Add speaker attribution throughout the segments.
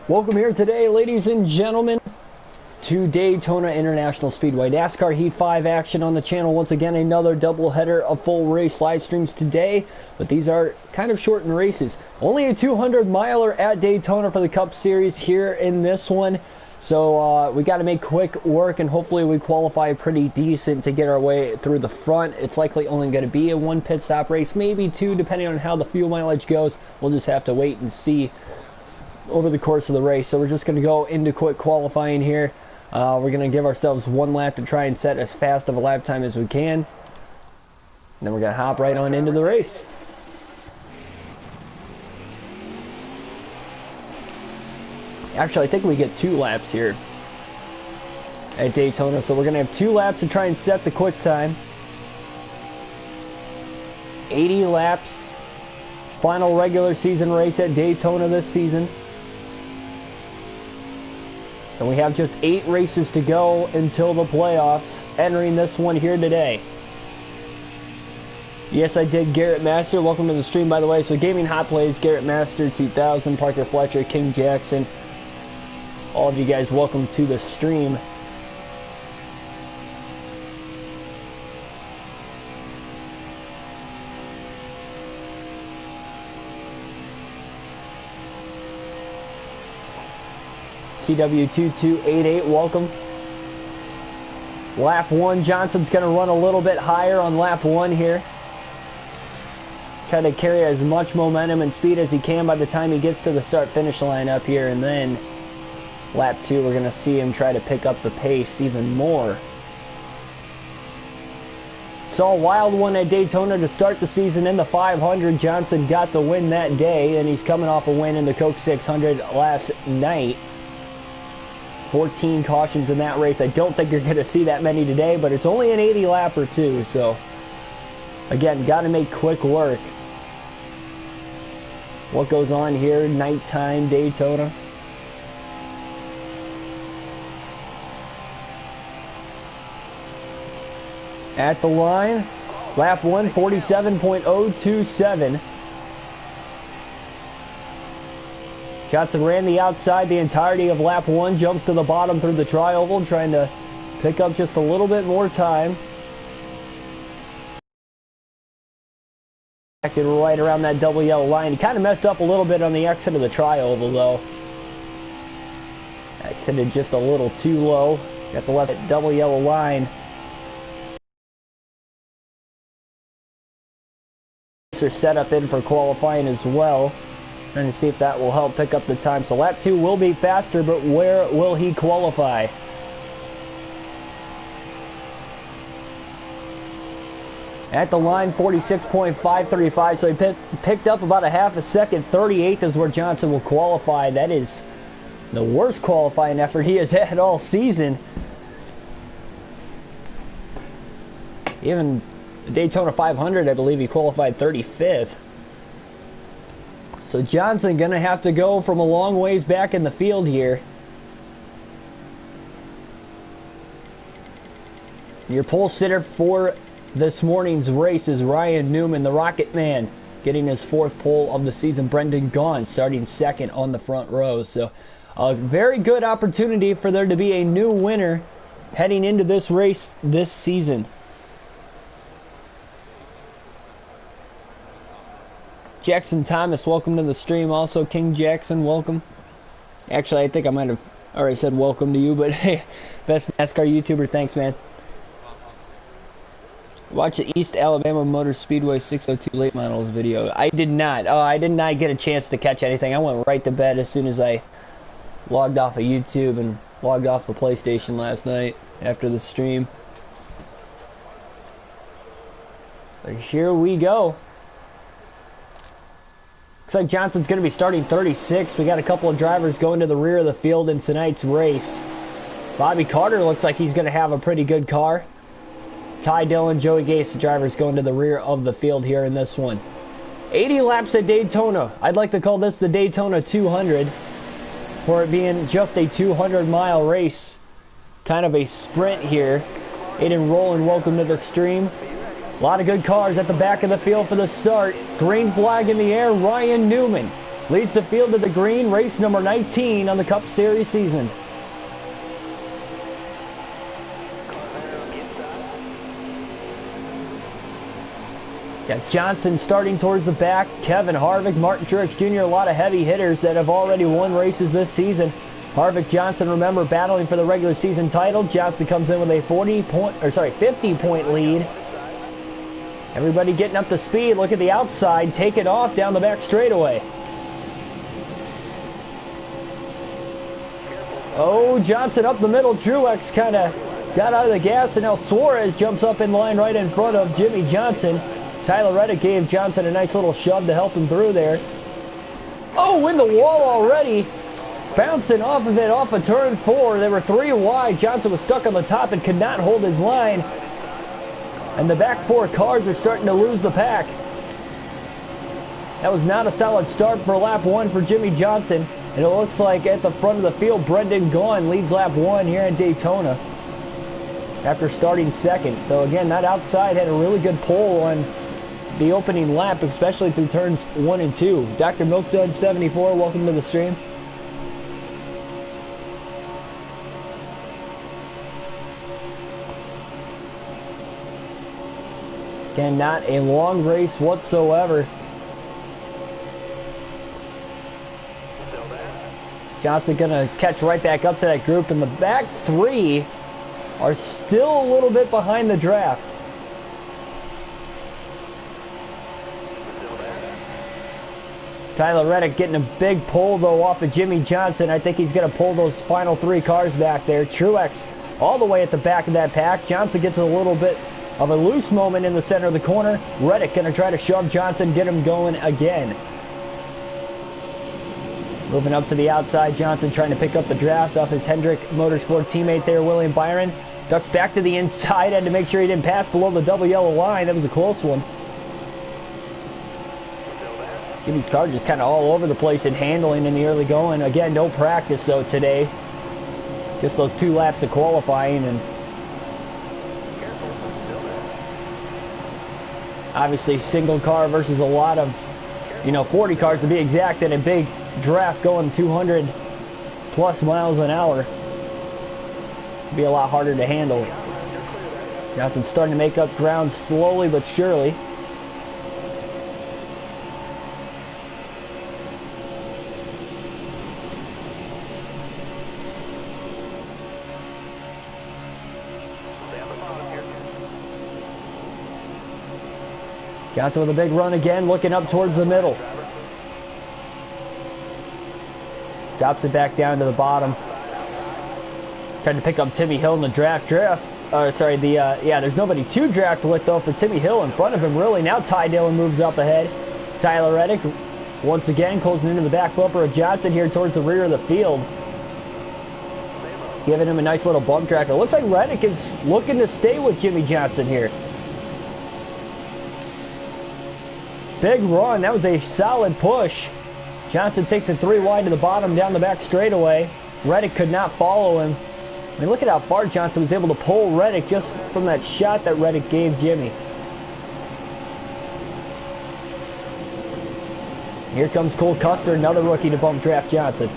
Speaker 1: Welcome here today, ladies and gentlemen, to Daytona International Speedway. NASCAR Heat 5 action on the channel. Once again, another doubleheader of full race live streams today, but these are kind of shortened races. Only a 200-miler at Daytona for the Cup Series here in this one. So we got to make quick work, and hopefully we qualify pretty decent to get our way through the front. It's likely only going to be a one pit stop race, maybe two, depending on how the fuel mileage goes. We'll just have to wait and see over the course of the race. So we're just going to go into quick qualifying here. We're going to give ourselves one lap to try and set as fast of a lap time as we can. And then we're going to hop right on into the race. Actually, I think we get 2 laps here at Daytona. So we're going to have 2 laps to try and set the quick time. 80 laps. Final regular season race at Daytona this season. And we have just 8 races to go until the playoffs, entering this one here today. Yes, I did Garrett Master. Welcome to the stream, by the way. So Gaming Hot Plays, Garrett Master 2000, Parker Fletcher, King Jackson. All of you guys, welcome to the stream. CW2288, welcome. Lap 1, Johnson's going to run a little bit higher on lap 1 here. Try to carry as much momentum and speed as he can by the time he gets to the start-finish line up here. And then lap 2, we're going to see him try to pick up the pace even more. Saw a wild one at Daytona to start the season in the 500. Johnson got the win that day, and he's coming off a win in the Coke 600 last night. 14 cautions in that race. I don't think you're going to see that many today, but it's only an 80 lap or 2, so again, got to make quick work. What goes on here? Nighttime Daytona. At the line, lap 1, 47.027. Johnson ran the outside the entirety of lap 1, jumps to the bottom through the tri-oval, trying to pick up just a little bit more time. Acted right around that double yellow line. He kind of messed up a little bit on the exit of the tri-oval, though. Exited just a little too low. Got the left double yellow line. They're set up in for qualifying as well. Trying to see if that will help pick up the time. So lap 2 will be faster, but where will he qualify? At the line, 46.535. So he picked up about a half a second. 38th is where Johnson will qualify. That is the worst qualifying effort he has had all season. Even the Daytona 500, I believe he qualified 35th. So Johnson gonna have to go from a long ways back in the field here. Your pole sitter for this morning's race is Ryan Newman, the Rocket Man, getting his 4th pole of the season. Brendan Gaughan starting 2nd on the front row. So a very good opportunity for there to be a new winner heading into this race this season. Jackson Thomas, welcome to the stream. Also, King Jackson, welcome. Actually, I think I might have already said welcome to you, but hey, best NASCAR YouTuber, thanks, man. Watch the East Alabama Motor Speedway 602 late models video. I did not. Oh, I did not get a chance to catch anything. I went right to bed as soon as I logged off of YouTube and logged off the PlayStation last night after the stream. But here we go. Looks like Johnson's going to be starting 36. We got a couple of drivers going to the rear of the field in tonight's race. Bobby Carter looks like he's going to have a pretty good car. Ty Dillon, Joey Gase, the drivers going to the rear of the field here in this one. 80 laps at Daytona. I'd like to call this the Daytona 200 for it being just a 200-mile race. Kind of a sprint here. Aiden Rowland, welcome to the stream. A lot of good cars at the back of the field for the start. Green flag in the air, Ryan Newman leads the field to the green, race number 19 on the Cup Series season. Got Johnson starting towards the back, Kevin Harvick, Martin Truex Jr., a lot of heavy hitters that have already won races this season. Harvick, Johnson, remember, battling for the regular season title. Johnson comes in with a 50-point lead. Everybody getting up to speed. Look at the outside, taking off down the back straightaway. Oh, Johnson up the middle. Truex kind of got out of the gas, and now Suarez jumps up in line right in front of Jimmy Johnson. Tyler Reddick gave Johnson a nice little shove to help him through there. Oh, in the wall already. Bouncing off of it, off of turn 4. They were 3 wide. Johnson was stuck on the top and could not hold his line. And the back 4 cars are starting to lose the pack. That was not a solid start for lap 1 for Jimmy Johnson. And it looks like at the front of the field, Brendan Gaughan leads lap 1 here at Daytona after starting second. So again, that outside had a really good pull on the opening lap, especially through turns 1 and 2. Dr. Milkdud 74, welcome to the stream. Again, not a long race whatsoever. Johnson gonna catch right back up to that group, and the back 3 are still a little bit behind the draft. Tyler Reddick getting a big pull though off of Jimmy Johnson. I think he's gonna pull those final 3 cars back there. Truex all the way at the back of that pack. Johnson gets a little bit of a loose moment in the center of the corner. Reddick gonna try to shove Johnson, get him going again. Moving up to the outside, Johnson trying to pick up the draft off his Hendrick Motorsport teammate there, William Byron. Ducks back to the inside, had to make sure he didn't pass below the double yellow line. That was a close one. Jimmy's car just kind of all over the place in handling in the early going. Again, no practice though today. Just those 2 laps of qualifying, and obviously single car versus a lot of, 40 cars to be exact, in a big draft going 200 plus miles an hour. It'd be a lot harder to handle. Johnson's starting to make up ground slowly but surely. Johnson with a big run again, looking up towards the middle. Drops it back down to the bottom. Trying to pick up Timmy Hill in the draft. There's nobody to draft with though for Timmy Hill in front of him really. Now Ty Dillon moves up ahead. Tyler Reddick once again closing into the back bumper of Johnson here towards the rear of the field. Giving him a nice little bump track. It looks like Reddick is looking to stay with Jimmy Johnson here. Big run. That was a solid push. Johnson takes it 3 wide to the bottom down the back straightaway. Reddick could not follow him. I mean, look at how far Johnson was able to pull Reddick just from that shot that Reddick gave Jimmy. Here comes Cole Custer, another rookie to bump draft Johnson.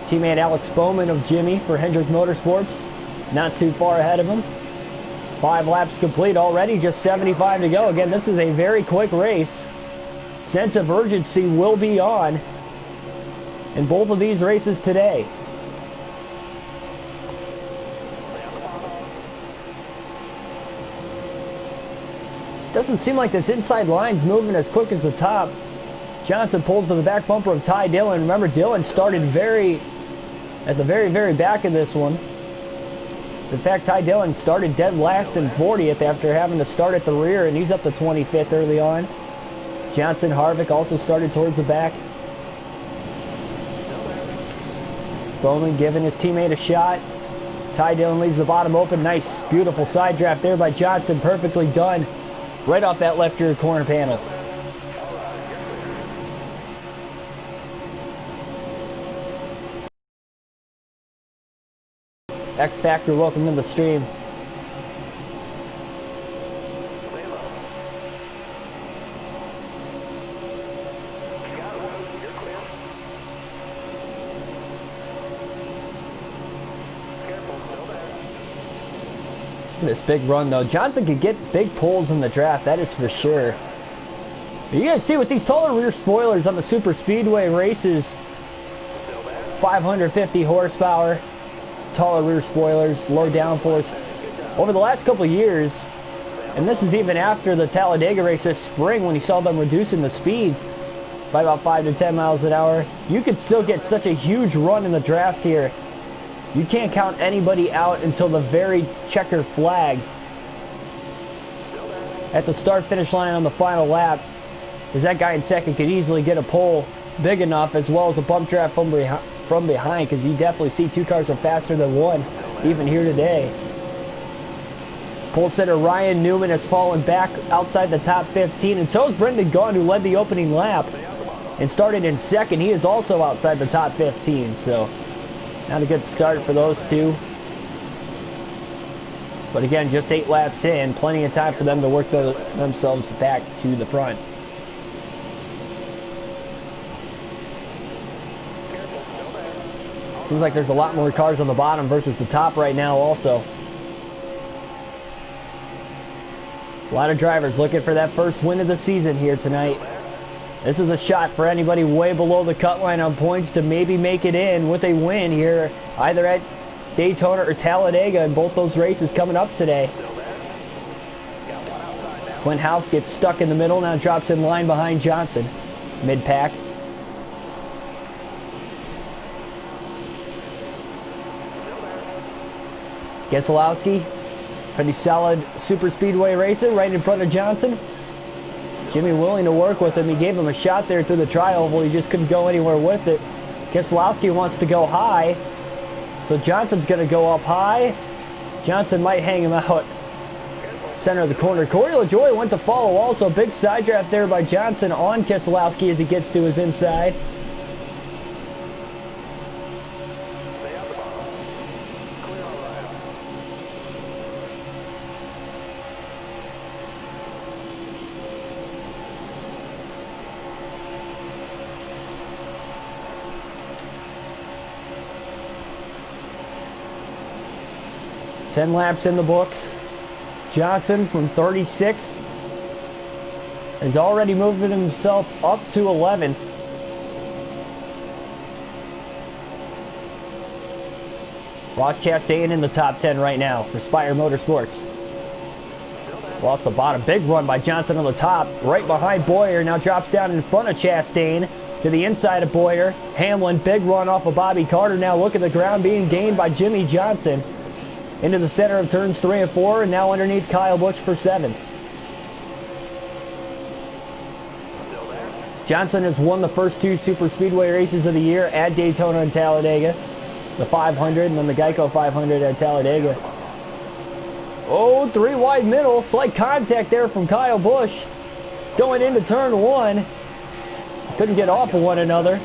Speaker 1: Teammate Alex Bowman of Jimmy for Hendrick Motorsports, not too far ahead of him. 5 laps complete already, just 75 to go. Again, this is a very quick race. Sense of urgency will be on in both of these races today. It doesn't seem like this inside line's moving as quick as the top. Johnson pulls to the back bumper of Ty Dillon. Remember, Dillon started at the very back of this one. In fact, Ty Dillon started dead last in 40th after having to start at the rear, and he's up to 25th early on. Johnson, Harvick also started towards the back. Bowman giving his teammate a shot. Ty Dillon leaves the bottom open. Nice, beautiful side draft there by Johnson. Perfectly done. Right off that left rear corner panel. X Factor, welcome to the stream. This big run though. Johnson could get big pulls in the draft, that is for sure. You guys see with these taller rear spoilers on the super speedway races, 550 horsepower, taller rear spoilers, low downforce. Over the last couple of years, and this is even after the Talladega race this spring when you saw them reducing the speeds by about 5 to 10 miles an hour, you could still get such a huge run in the draft here. You can't count anybody out until the very checkered flag at the start-finish line on the final lap, because that guy in second could easily get a pole big enough, as well as a bump draft from behind, because you definitely see two cars are faster than one, even here today. Pole sitter Ryan Newman has fallen back outside the top 15, and so is Brendan Gaughan, who led the opening lap and started in second. He is also outside the top 15, so not a good start for those two. But again, just 8 laps in, plenty of time for them to work themselves back to the front. Seems like there's a lot more cars on the bottom versus the top right now also. A lot of drivers looking for that first win of the season here tonight. This is a shot for anybody way below the cut line on points to maybe make it in with a win here, either at Daytona or Talladega, in both those races coming up today. Clint Houff gets stuck in the middle, now drops in line behind Johnson, mid-pack. Keselowski, pretty solid super speedway racer right in front of Johnson. Jimmy willing to work with him. He gave him a shot there through the tri-oval. He just couldn't go anywhere with it. Keselowski wants to go high, so Johnson's going to go up high. Johnson might hang him out center of the corner. Corey LaJoie went to follow also. Big side draft there by Johnson on Keselowski as he gets to his inside. Ten laps in the books. Johnson from 36th is already moving himself up to 11th. Ross Chastain in the top 10 right now for Spire Motorsports. Lost the bottom. Big run by Johnson on the top, right behind Boyer. Now drops down in front of Chastain to the inside of Boyer. Hamlin, big run off of Bobby Carter. Now look at the ground being gained by Jimmy Johnson. Into the center of turns 3 and 4, and now underneath Kyle Busch for 7th. Johnson has won the first 2 super speedway races of the year at Daytona and Talladega. The 500 and then the Geico 500 at Talladega. Oh, 3 wide middle. Slight contact there from Kyle Busch. Going into turn 1. Couldn't get off of one another.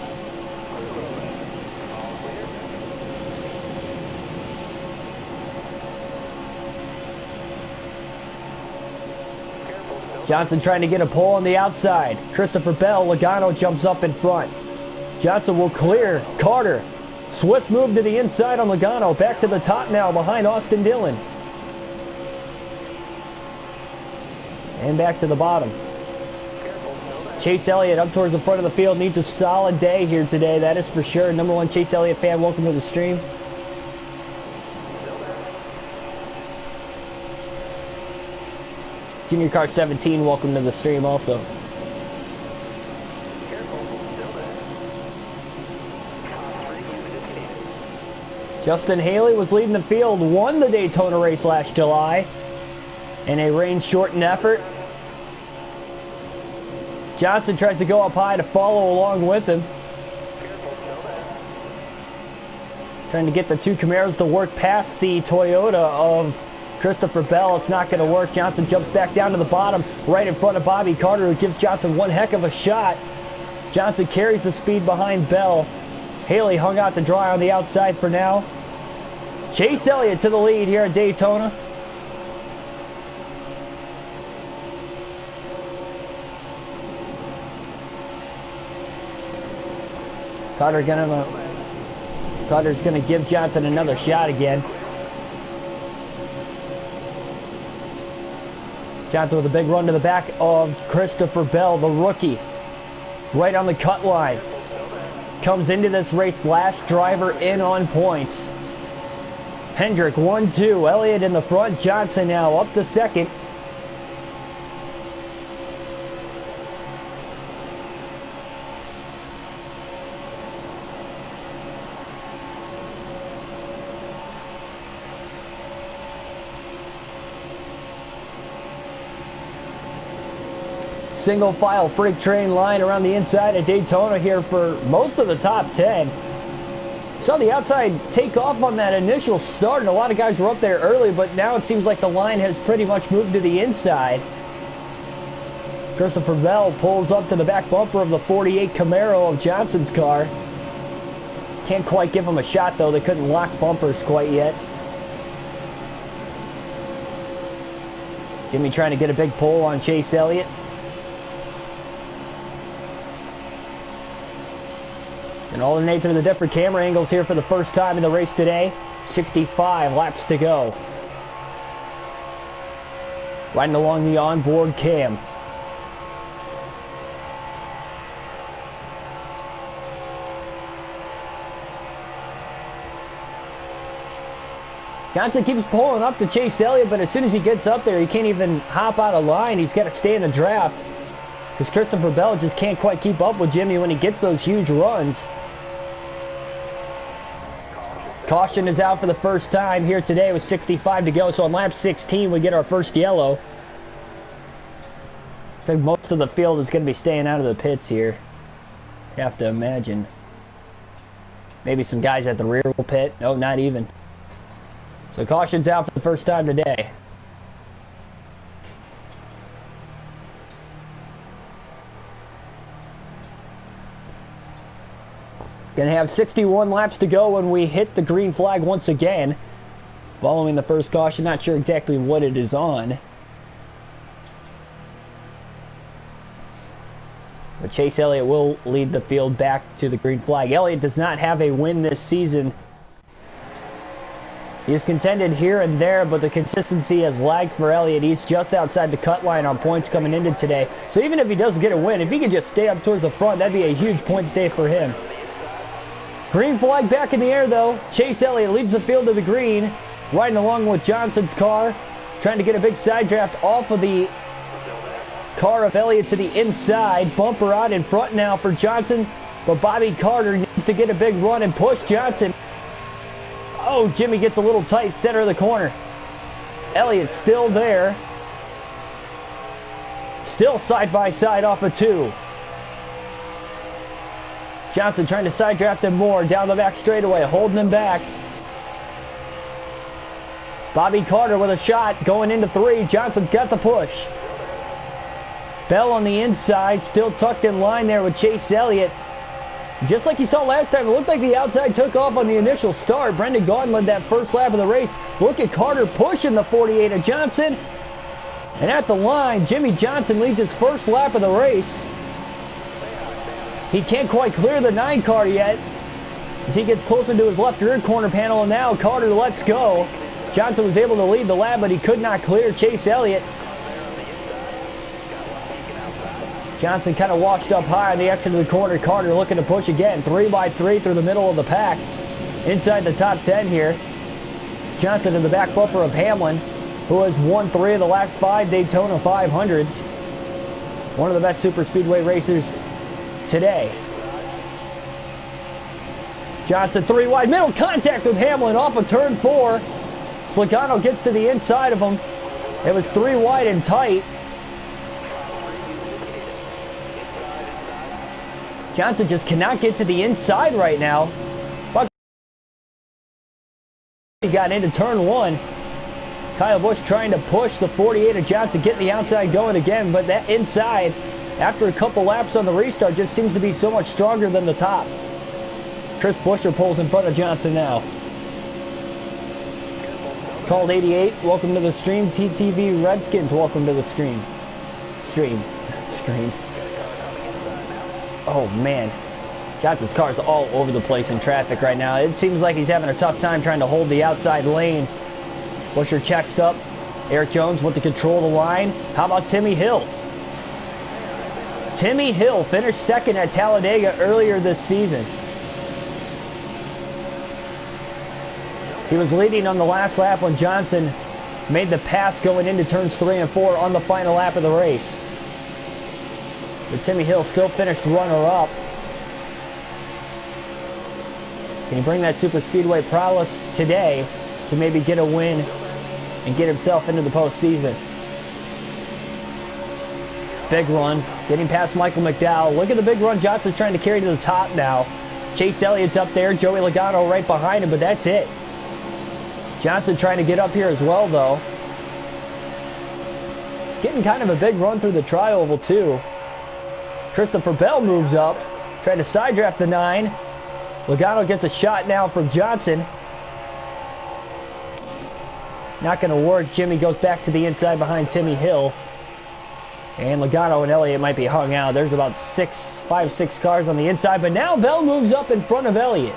Speaker 1: Johnson trying to get a pole on the outside. Christopher Bell, Logano jumps up in front. Johnson will clear Carter. Swift move to the inside on Logano. Back to the top now behind Austin Dillon. And back to the bottom. Chase Elliott up towards the front of the field. Needs a solid day here today, that is for sure. Number 1 Chase Elliott fan, welcome to the stream. Junior Car 17, welcome to the stream also. Justin Haley was leading the field, won the Daytona race last July in a rain-shortened effort. Johnson tries to go up high to follow along with him. Trying to get the 2 Camaros to work past the Toyota of Christopher Bell. It's not going to work. Johnson jumps back down to the bottom right in front of Bobby Carter, who gives Johnson one heck of a shot. Johnson carries the speed behind Bell. Haley hung out to dry on the outside for now. Chase Elliott to the lead here at Daytona. Carter's going to give Johnson another shot again. Johnson with a big run to the back of Christopher Bell, the rookie. Right on the cut line. Comes into this race, last driver in on points. Hendrick 1-2. Elliott in the front. Johnson now up to second. Single file freight train line around the inside of Daytona here for most of the top 10. Saw the outside take off on that initial start, and a lot of guys were up there early, but now it seems like the line has pretty much moved to the inside. Christopher Bell pulls up to the back bumper of the 48 Camaro of Johnson's car. Can't quite give him a shot, though. They couldn't lock bumpers quite yet. Jimmy trying to get a big pull on Chase Elliott. And alternate through the different camera angles here for the first time in the race today. 65 laps to go. Riding along the onboard cam. Johnson keeps pulling up to Chase Elliott, but as soon as he gets up there, he can't even hop out of line. He's got to stay in the draft because Christopher Bell just can't quite keep up with Jimmy when he gets those huge runs. Caution is out for the first time here today with 65 to go. So on lap 16, we get our first yellow. I think most of the field is going to be staying out of the pits here. You have to imagine. Maybe some guys at the rear will pit. No, not even. So caution's out for the first time today. Gonna have 61 laps to go when we hit the green flag once again. Following the first caution, not sure exactly what it is on. But Chase Elliott will lead the field back to the green flag. Elliott does not have a win this season. He has contended here and there, but the consistency has lagged for Elliott. He's just outside the cut line on points coming into today. So even if he doesn't get a win, if he could just stay up towards the front, that'd be a huge points day for him. Green flag back in the air, though. Chase Elliott leads the field to the green, riding along with Johnson's car, trying to get a big side draft off of the car of Elliott to the inside. Bumper out in front now for Johnson, but Bobby Carter needs to get a big run and push Johnson. Oh, Jimmy gets a little tight, center of the corner. Elliott still there. Still side by side off of 2. Johnson trying to side draft him more down the back straightaway, holding him back. Bobby Carter with a shot going into 3. Johnson's got the push. Bell on the inside, still tucked in line there with Chase Elliott. Just like you saw last time, it looked like the outside took off on the initial start. Brendan Gaughan led that first lap of the race. Look at Carter pushing the 48 of Johnson. And at the line, Jimmy Johnson leads his first lap of the race. He can't quite clear the 9 car yet as he gets closer to his left rear corner panel, and now Carter lets go. Johnson was able to lead the lap, but he could not clear Chase Elliott. Johnson kind of washed up high on the exit of the corner. Carter looking to push again. 3 by 3 through the middle of the pack. Inside the top 10 here. Johnson in the back bumper of Hamlin, who has won 3 of the last 5 Daytona 500s. One of the best super speedway racers today. Johnson 3 wide, middle contact with Hamlin off of turn 4. Slagano gets to the inside of him. It was 3 wide and tight. Johnson just cannot get to the inside right now. He got into turn 1. Kyle Busch trying to push the 48 of Johnson, getting the outside going again, but that inside, after a couple laps on the restart, just seems to be so much stronger than the top. Chris Buescher pulls in front of Johnson now. Called 88, welcome to the stream. TTV Redskins, welcome to the stream. Stream. Oh, man. Johnson's car is all over the place in traffic right now. It seems like he's having a tough time trying to hold the outside lane. Buescher checks up, Eric Jones with the control of the line. How about Timmy Hill? Timmy Hill finished second at Talladega earlier this season. He was leading on the last lap when Johnson made the pass going into turns 3 and 4 on the final lap of the race. But Timmy Hill still finished runner-up. Can he bring that super speedway prowess today to maybe get a win and get himself into the postseason? Big run, getting past Michael McDowell. Look at the big run Johnson's trying to carry to the top now. Chase Elliott's up there, Joey Logano right behind him, but that's it. Johnson trying to get up here as well, though. He's getting kind of a big run through the tri-oval, too. Christopher Bell moves up, trying to side draft the 9. Logano gets a shot now from Johnson. Not going to work. Jimmy goes back to the inside behind Timmy Hill. And Logano and Elliott might be hung out. There's about 5-6 cars on the inside. But now Bell moves up in front of Elliott.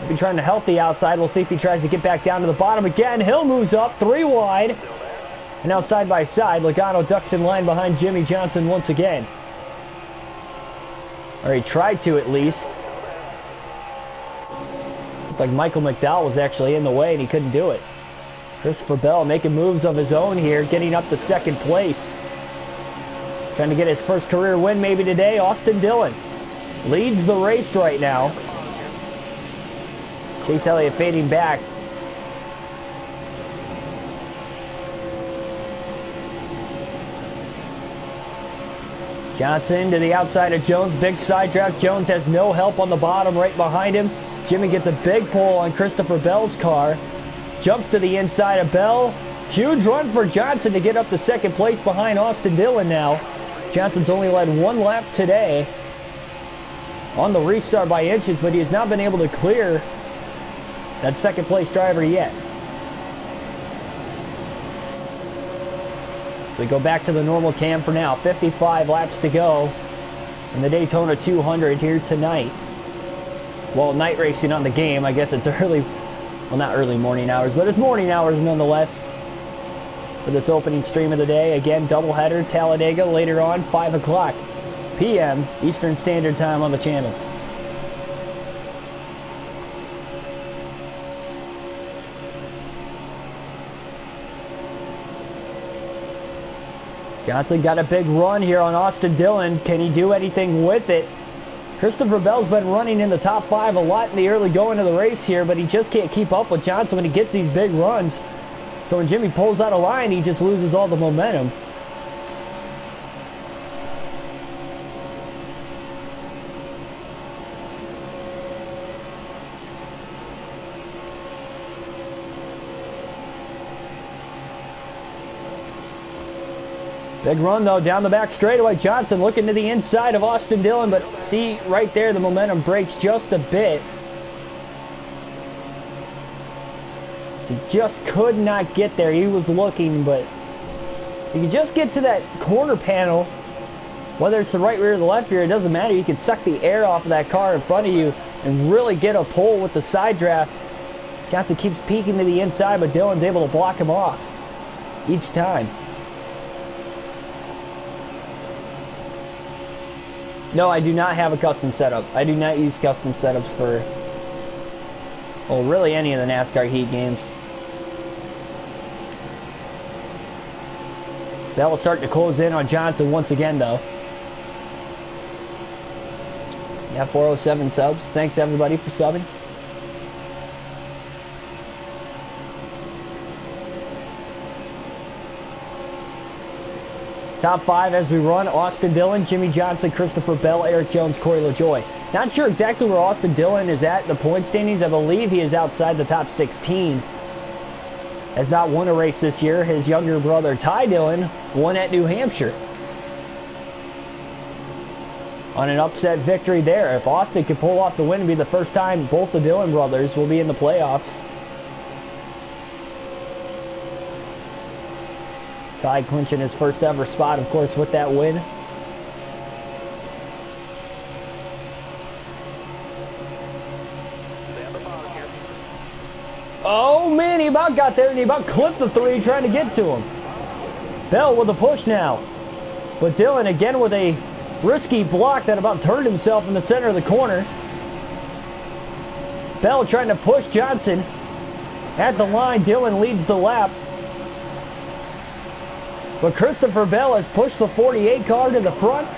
Speaker 1: Maybe trying to help the outside. We'll see if he tries to get back down to the bottom again. Hill moves up 3 wide. And now side by side, Logano ducks in line behind Jimmy Johnson once again. Or he tried to, at least. Looked like Michael McDowell was actually in the way and he couldn't do it. Christopher Bell making moves of his own here, getting up to second place. Trying to get his first career win maybe today. Austin Dillon leads the race right now. Chase Elliott fading back. Johnson to the outside of Jones. Big side draft. Jones has no help on the bottom right behind him. Jimmy gets a big pull on Christopher Bell's car. Jumps to the inside of Bell. Huge run for Johnson to get up to second place behind Austin Dillon now. Johnson's only led 1 lap today on the restart by inches, but he has not been able to clear that second place driver yet. So we go back to the normal cam for now. 55 laps to go in the Daytona 200 here tonight. Well, night racing on the game. I guess it's early, well, not early morning hours, but it's morning hours nonetheless for this opening stream of the day. Again, doubleheader, Talladega later on, 5 o'clock p.m. Eastern Standard Time on the channel. Johnson got a big run here on Austin Dillon. Can he do anything with it? Christopher Bell's been running in the top 5 a lot in the early going of the race here, but he just can't keep up with Johnson when he gets these big runs. So when Jimmy pulls out a line, he just loses all the momentum. Big run, though, down the back straightaway. Johnson looking to the inside of Austin Dillon, but see, right there, the momentum breaks just a bit. So he just could not get there. He was looking, but you can just get to that corner panel, whether it's the right rear or the left rear, it doesn't matter. You can suck the air off of that car in front of you and really get a pull with the side draft. Johnson keeps peeking to the inside, but Dillon's able to block him off each time. No, I do not have a custom setup. I do not use custom setups for, well, really any of the NASCAR Heat games. That will start to close in on Johnson once again, though. Yeah, 407 subs. Thanks, everybody, for subbing. Top 5 as we run: Austin Dillon, Jimmy Johnson, Christopher Bell, Eric Jones, Corey LaJoie. Not sure exactly where Austin Dillon is at in the point standings. I believe he is outside the top 16. Has not won a race this year. His younger brother, Ty Dillon, won at New Hampshire on an upset victory there. If Austin can pull off the win and be the first time both the Dillon brothers will be in the playoffs. Ty clinching his first ever spot, of course, with that win. Oh, man, he about got there, and he about clipped the 3 trying to get to him. Bell with a push now. But Dillon again with a risky block that about turned himself in the center of the corner. Bell trying to push Johnson at the line. Dillon leads the lap. But Christopher Bell has pushed the 48 car to the front.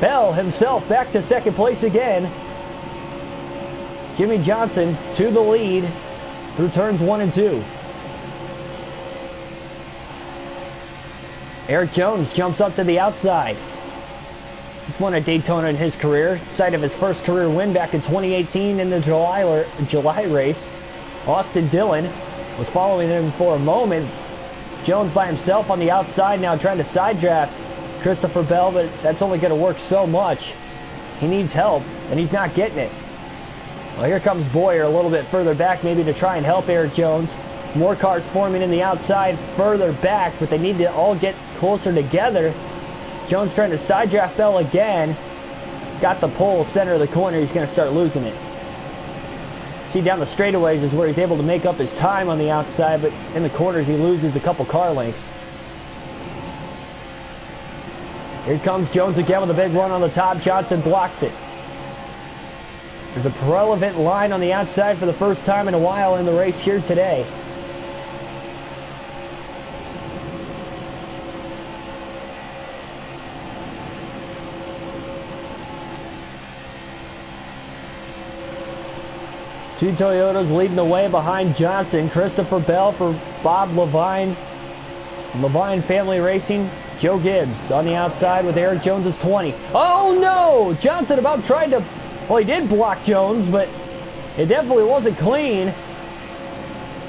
Speaker 1: Bell himself back to second place again. Jimmy Johnson to the lead through turns 1 and 2. Eric Jones jumps up to the outside. He's won at Daytona in his career, site of his first career win back in 2018 in the July race. Austin Dillon was following him for a moment. Jones by himself on the outside now trying to side draft Christopher Bell, but that's only going to work so much. He needs help, and he's not getting it. Well, here comes Boyer a little bit further back, maybe to try and help Eric Jones. More cars forming in the outside further back, but they need to all get closer together. Jones trying to side draft Bell again. Got the pole, center of the corner. He's going to start losing it. See, down the straightaways is where he's able to make up his time on the outside, but in the corners he loses a couple car lengths. Here comes Jones again with a big run on the top. Johnson blocks it. There's a relevant line on the outside for the first time in a while in the race here today. Two Toyotas leading the way behind Johnson. Christopher Bell for Bob Levine. Levine Family Racing. Joe Gibbs on the outside with Eric Jones's 20. Oh no! Johnson about tried to... Well, he did block Jones, but it definitely wasn't clean.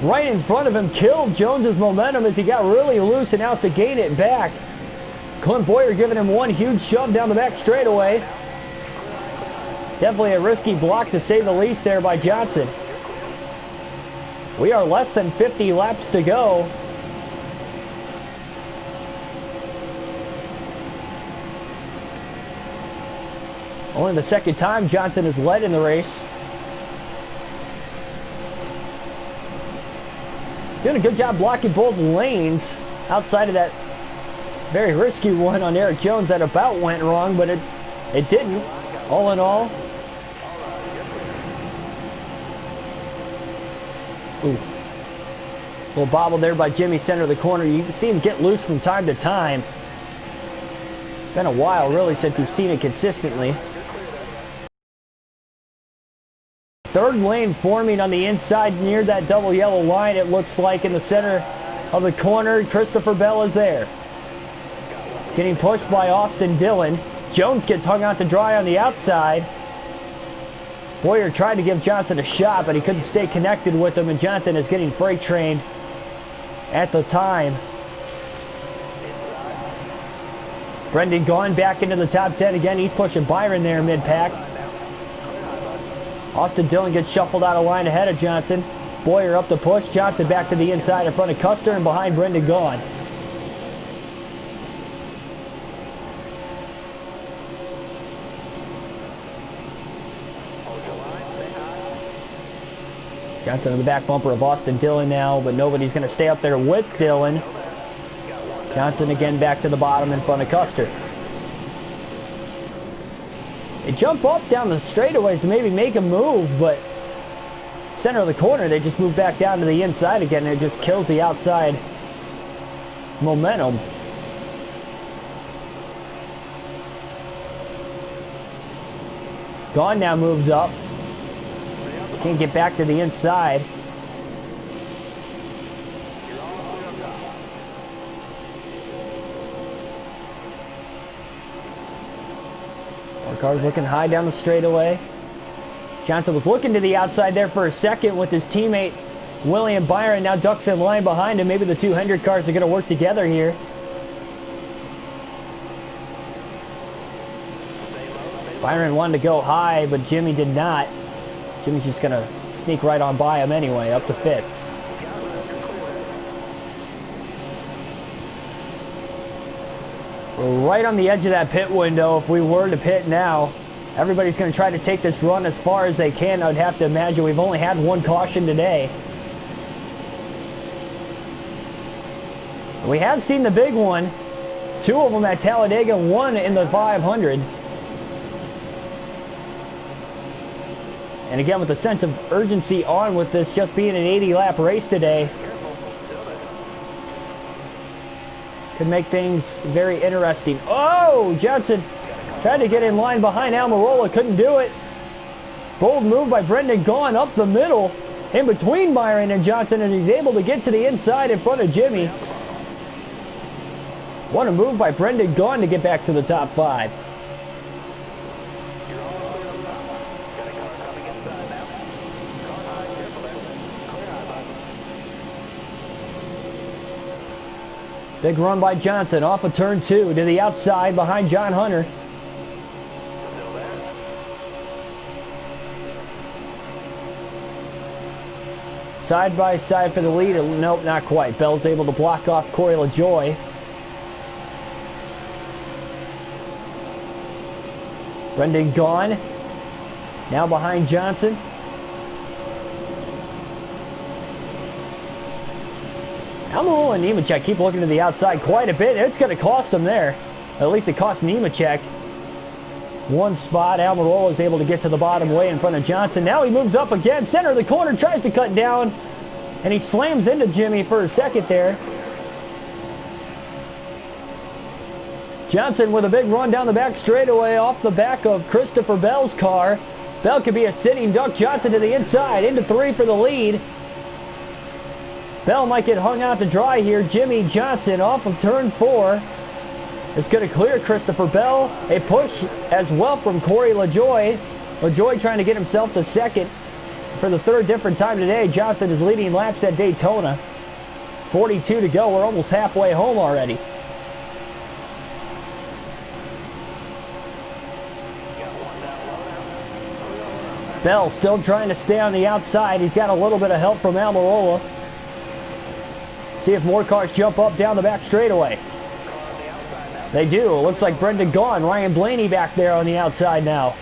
Speaker 1: Right in front of him, killed Jones's momentum as he got really loose and now has to gain it back. Clint Boyer giving him one huge shove down the back straightaway. Definitely a risky block to say the least there by Johnson. We are less than 50 laps to go. Only the second time Johnson has led in the race. Doing a good job blocking both lanes outside of that very risky one on Eric Jones that about went wrong, but it didn't. All in all. Ooh. A little bobble there by Jimmy, center of the corner. You can see him get loose from time to time. Been a while, really, since you've seen it consistently. Third lane forming on the inside near that double yellow line, it looks like, in the center of the corner. Christopher Bell is there. Getting pushed by Austin Dillon. Jones gets hung out to dry on the outside. Boyer tried to give Johnson a shot, but he couldn't stay connected with him, and Johnson is getting freight trained at the time. Brendan Gaughan back into the top 10 again. He's pushing Byron there mid-pack. Austin Dillon gets shuffled out of line ahead of Johnson. Boyer up the push. Johnson back to the inside in front of Custer and behind Brendan Gaughan. Johnson in the back bumper of Austin Dillon now, but nobody's going to stay up there with Dillon. Johnson again back to the bottom in front of Custer. They jump up down the straightaways to maybe make a move, but center of the corner, they just move back down to the inside again, and it just kills the outside momentum. Gaughan now moves up. Can't get back to the inside. Our car's looking high down the straightaway. Johnson was looking to the outside there for a second with his teammate William Byron. Now ducks in line behind him. Maybe the two Hendrick cars are going to work together here. Byron wanted to go high, but Jimmy did not. Jimmy's just going to sneak right on by him anyway, up to fifth. We're right on the edge of that pit window. If we were to pit now, everybody's going to try to take this run as far as they can. I'd have to imagine we've only had one caution today. We have seen the big one. 2 of them at Talladega, 1 in the 500. And again, with a sense of urgency on with this just being an 80-lap race today, could make things very interesting. Oh, Johnson tried to get in line behind Almirola, couldn't do it. Bold move by Brendan Gaughan up the middle, in between Byron and Johnson, and he's able to get to the inside in front of Jimmy. What a move by Brendan Gaughan to get back to the top 5. Big run by Johnson off of turn 2 to the outside behind John Hunter. Side by side for the lead. Nope, not quite. Bell's able to block off Corey LaJoie. Brendan Gaughan now behind Johnson. Almirola and Nemechek keep looking to the outside quite a bit. It's going to cost him there. At least it cost Nemechek 1 spot. Almirola is able to get to the bottom way in front of Johnson. Now he moves up again. Center of the corner, tries to cut down. And he slams into Jimmy for a second there. Johnson with a big run down the back straightaway off the back of Christopher Bell's car. Bell could be a sitting duck. Johnson to the inside, into 3 for the lead. Bell might get hung out to dry here. Jimmy Johnson off of turn 4. It's going to clear Christopher Bell. A push as well from Corey LaJoie. LaJoie trying to get himself to second for the 3rd different time today. Johnson is leading laps at Daytona. 42 to go. We're almost halfway home already. Bell still trying to stay on the outside. He's got a little bit of help from Almirola. See if more cars jump up down the back straightaway. They do. It looks like Brendan Gaughan, Ryan Blaney back there on the outside now.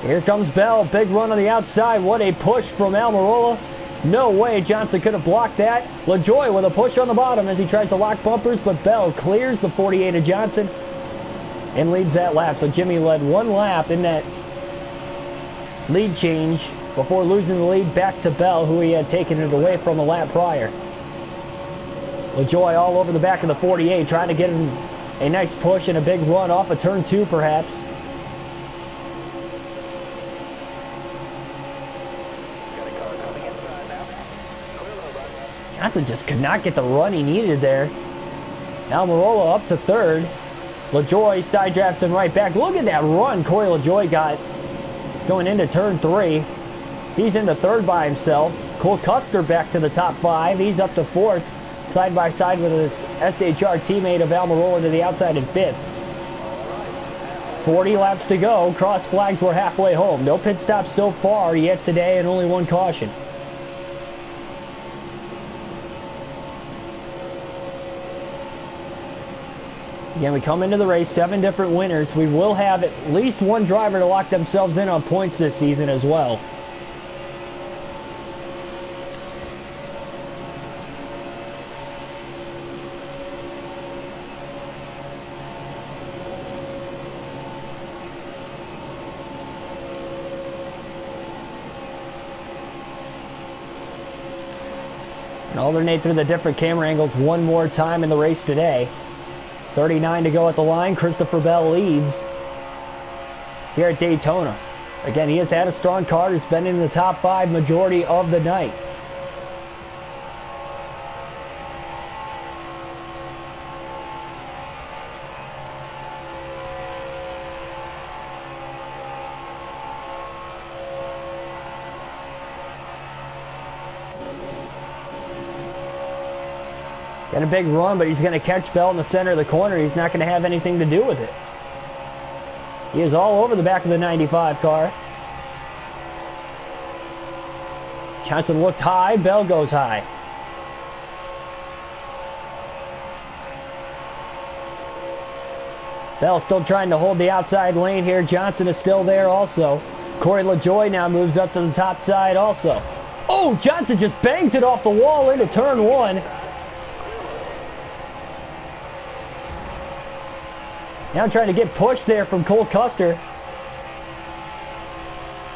Speaker 1: Here comes Bell. Big run on the outside. What a push from Almirola. No way Johnson could have blocked that. LaJoie with a push on the bottom as he tries to lock bumpers, but Bell clears the 48 of Johnson and leads that lap. So Jimmy led 1 lap in that lead change before losing the lead back to Bell, who he had taken it away from a lap prior. LaJoie all over the back of the 48, trying to get him a nice push and a big run off of turn 2 perhaps. Johnson just could not get the run he needed there. Almirola up to 3rd. LaJoie side drafts him right back. Look at that run Corey LaJoie got going into turn 3. He's into 3rd by himself. Cole Custer back to the top 5. He's up to 4th, side by side with his SHR teammate of Almirola to the outside in 5th. 40 laps to go. Cross flags, we're halfway home. No pit stops so far yet today, and only 1 caution. Again, we come into the race, 7 different winners. We will have at least 1 driver to lock themselves in on points this season as well. And alternate through the different camera angles one more time in the race today. 39 to go at the line. Christopher Bell leads here at Daytona. Again, he has had a strong car. He's been in the top 5 majority of the night. Got a big run, but he's going to catch Bell in the center of the corner. He's not going to have anything to do with it. He is all over the back of the 95 car. Johnson looked high. Bell goes high. Bell still trying to hold the outside lane here. Johnson is still there also. Corey LaJoie now moves up to the top side also. Oh, Johnson just bangs it off the wall into turn one. Now trying to get pushed there from Cole Custer.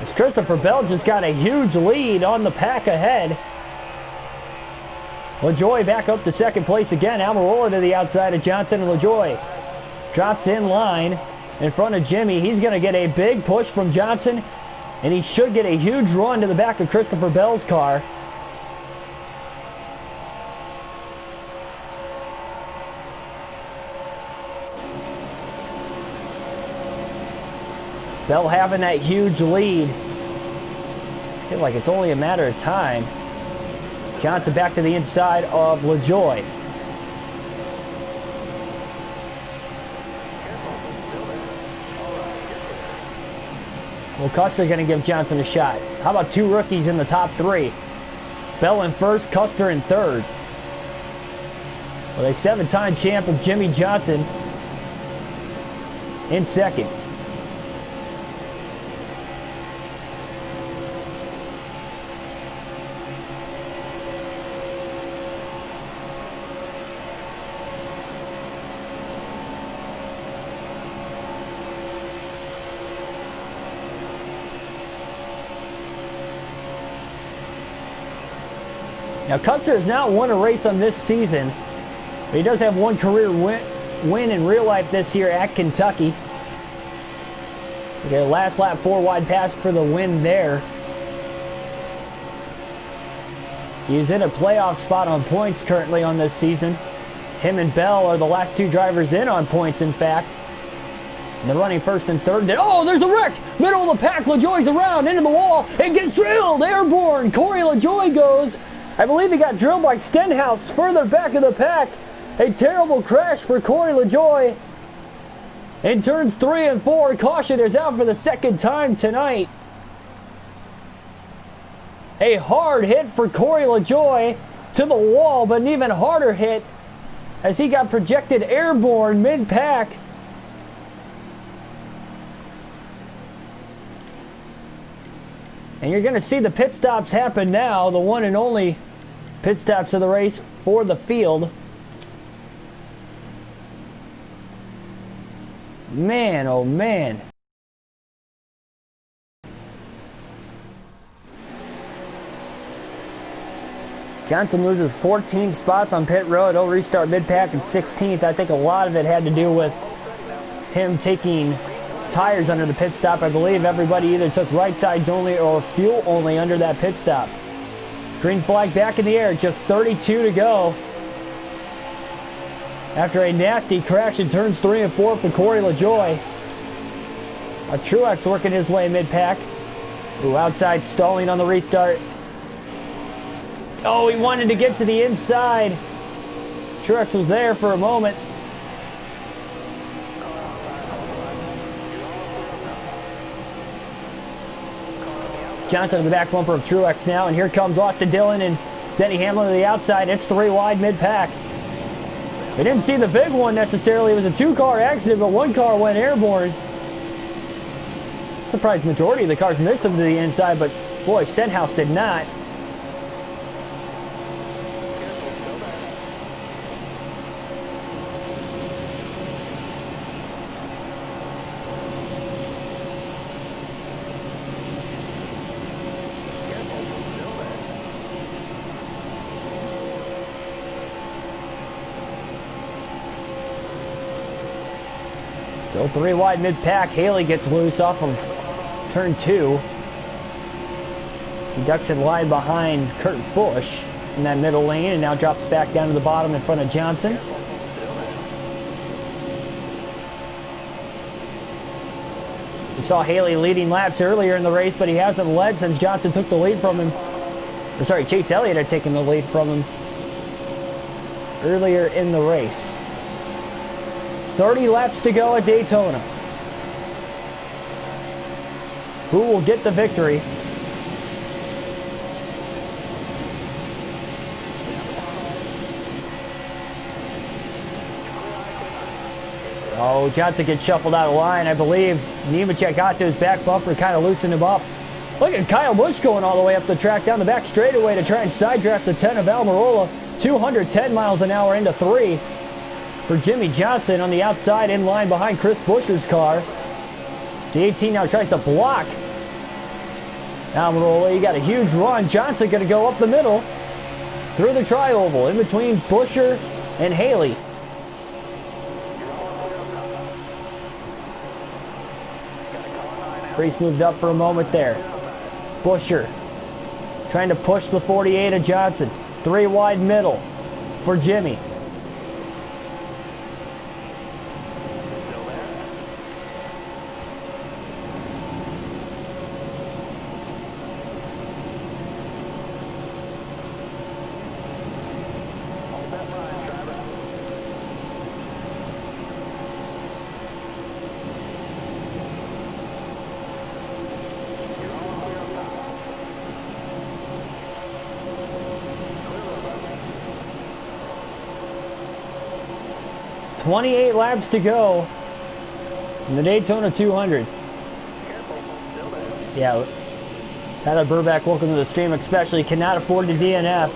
Speaker 1: As Christopher Bell just got a huge lead on the pack ahead. LaJoie back up to second place again. Almirola to the outside of Johnson, and LaJoie drops in line in front of Jimmy. He's going to get a big push from Johnson, and he should get a huge run to the back of Christopher Bell's car. Bell having that huge lead. I feel like it's only a matter of time. Johnson back to the inside of LaJoie. Well, Custer going to give Johnson a shot. How about two rookies in the top three? Bell in first, Custer in third. Well, a seven-time champ of Jimmy Johnson in second. Now, Custer has not won a race on this season, but he does have one career win in real life this year at Kentucky. Okay, last lap 4 wide pass for the win there. He's in a playoff spot on points currently on this season. Him and Bell are the last two drivers in on points, in fact. And they're running first and third. Oh, there's a wreck! Middle of the pack, LaJoie's around, into the wall, and gets drilled! Airborne! Corey LaJoie goes. I believe he got drilled by Stenhouse further back of the pack. A terrible crash for Corey LaJoie. In turns 3 and 4, caution is out for the second time tonight. A hard hit for Corey LaJoie to the wall, but an even harder hit as he got projected airborne mid-pack. And you're going to see the pit stops happen now, the one and only pit stops of the race for the field. Man, oh man. Johnson loses 14 spots on pit road. He'll restart mid-pack in 16th. I think a lot of it had to do with him taking tires under the pit stop. I believe everybody either took right sides only or fuel only under that pit stop. Green flag back in the air, just 32 to go. After a nasty crash in turns 3 and 4 for Corey LaJoie. Truex working his way mid-pack. Ooh, outside stalling on the restart. Oh, he wanted to get to the inside. Truex was there for a moment. Johnson to the back bumper of Truex now, and here comes Austin Dillon and Denny Hamlin to the outside. It's 3 wide mid-pack. We didn't see the big one necessarily. It was a 2-car accident, but 1 car went airborne. Surprised majority of the cars missed him to the inside, but boy, Stenhouse did not. Still 3 wide mid-pack. Haley gets loose off of turn 2. She ducks in line behind Kurt Busch in that middle lane and now drops back down to the bottom in front of Johnson. We saw Haley leading laps earlier in the race, but he hasn't led since Johnson took the lead from him. Or sorry, Chase Elliott had taken the lead from him earlier in the race. 30 laps to go at Daytona. Who will get the victory? Oh, Johnson gets shuffled out of line, I believe. Nemechek got to his back bumper, kind of loosened him up. Look at Kyle Busch going all the way up the track down the back straightaway to try and side draft the 10 of Almirola. 210 miles an hour into 3 for Jimmy Johnson on the outside in line behind Chris Buescher's car. The 18 now tries to block Almirola. He got a huge run. Johnson going to go up the middle through the tri-oval in between Buescher and Haley. Priest moved up for a moment there. Buescher trying to push the 48 of Johnson. 3 wide middle for Jimmy. It's 28 laps to go in the Daytona 200. Yeah, Tyler Burback, welcome to the stream. Especially cannot afford to DNF.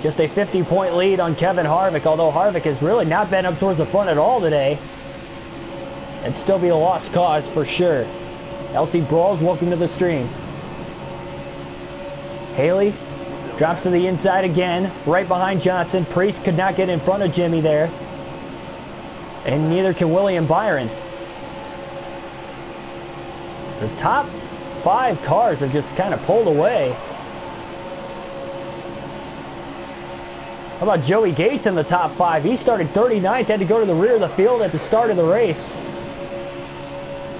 Speaker 1: Just a 50-point lead on Kevin Harvick, although Harvick has really not been up towards the front at all today. It'd still be a lost cause for sure. LC Brawls, welcome to the stream. Haley drops to the inside again, right behind Johnson. Priest could not get in front of Jimmy there. And neither can William Byron. The top 5 cars have just kind of pulled away. How about Joey Gase in the top 5? He started 39th, had to go to the rear of the field at the start of the race.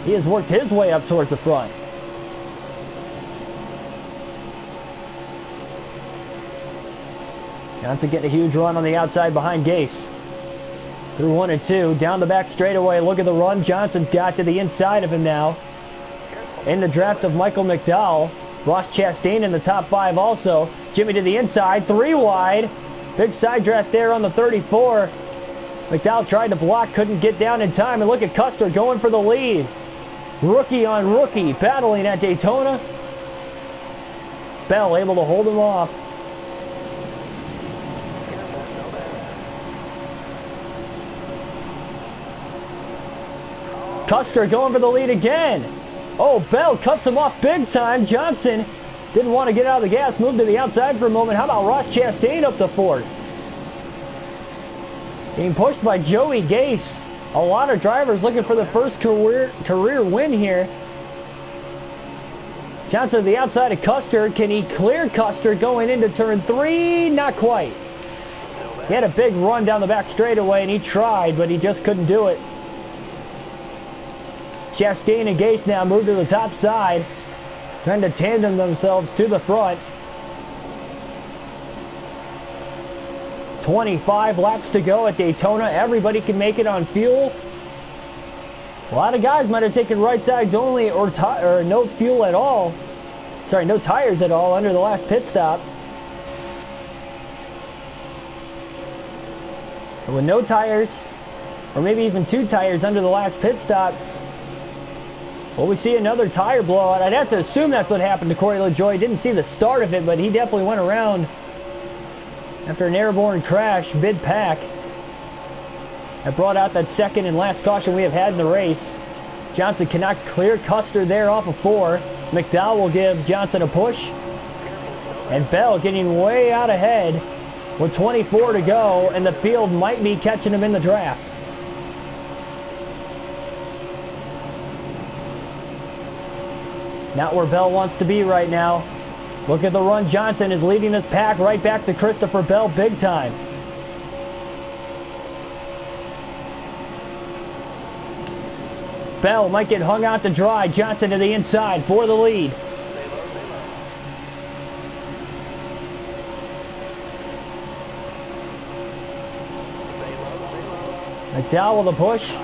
Speaker 1: He has worked his way up towards the front. Johnson getting a huge run on the outside behind Gase. Through 1 and 2, down the back straightaway. Look at the run Johnson's got to the inside of him now. In the draft of Michael McDowell. Ross Chastain in the top 5 also. Jimmy to the inside, 3 wide. Big side draft there on the 34. McDowell tried to block, couldn't get down in time. And look at Custer going for the lead. Rookie on rookie, battling at Daytona. Bell able to hold him off. Custer going for the lead again. Oh, Bell cuts him off big time. Johnson didn't want to get out of the gas, moved to the outside for a moment. How about Ross Chastain up to 4th? Being pushed by Joey Gase. A lot of drivers looking for the first career win here. Johnson to the outside of Custer. Can he clear Custer going into turn 3? Not quite. He had a big run down the back straightaway and he tried, but he just couldn't do it. Chastain and Gase now move to the top side, trying to tandem themselves to the front. 25 laps to go at Daytona. Everybody can make it on fuel. A lot of guys might have taken right sides only or no fuel at all. Sorry, no tires at all under the last pit stop. And with no tires, or maybe even 2 tires under the last pit stop, well, we see another tire blowout. I'd have to assume that's what happened to Corey LaJoie. Didn't see the start of it, but he definitely went around after an airborne crash mid-pack. That brought out that second and last caution we have had in the race. Johnson cannot clear Custer there off of 4. McDowell will give Johnson a push. And Bell getting way out ahead with 24 to go, and the field might be catching him in the draft. Not where Bell wants to be right now. Look at the run. Johnson is leading this pack right back to Christopher Bell big time. Bell might get hung out to dry. Johnson to the inside for the lead. McDowell with a push.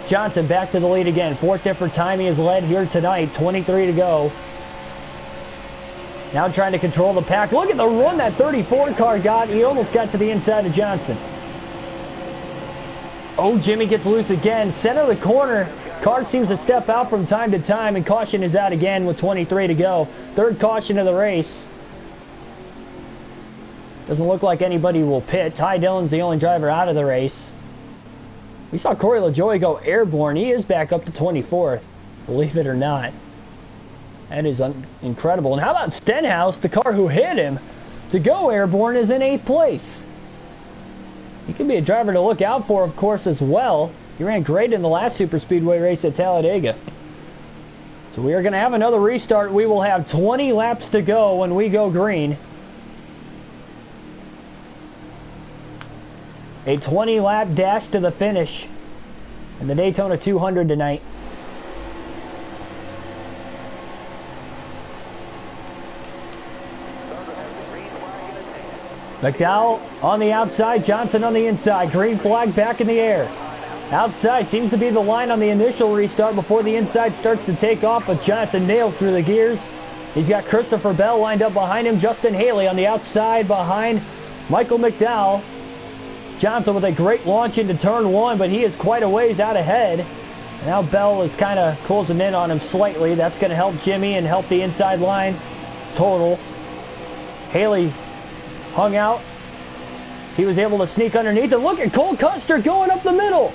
Speaker 1: Johnson back to the lead again. 4th different time he has led here tonight. 23 to go. Now trying to control the pack. Look at the run that 34 car got. He almost got to the inside of Johnson. Oh, Jimmy gets loose again. Center of the corner. Car seems to step out from time to time, and caution is out again with 23 to go. Third caution of the race. Doesn't look like anybody will pit. Ty Dillon's the only driver out of the race. We saw Corey LaJoie go airborne. He is back up to 24th, believe it or not. That is incredible. And how about Stenhouse, the car who hit him, to go airborne is in 8th place. He could be a driver to look out for, of course, as well. He ran great in the last Super Speedway race at Talladega. So we are going to have another restart. We will have 20 laps to go when we go green. A 20-lap dash to the finish in the Daytona 200 tonight. McDowell on the outside, Johnson on the inside. Green flag back in the air. Outside seems to be the line on the initial restart before the inside starts to take off, but Johnson nails through the gears. He's got Christopher Bell lined up behind him. Justin Haley on the outside behind Michael McDowell. Johnson with a great launch into turn 1, but he is quite a ways out ahead. And now Bell is kind of closing in on him slightly. That's going to help Jimmy and help the inside line total. Haley hung out. He was able to sneak underneath. And look at Cole Custer going up the middle.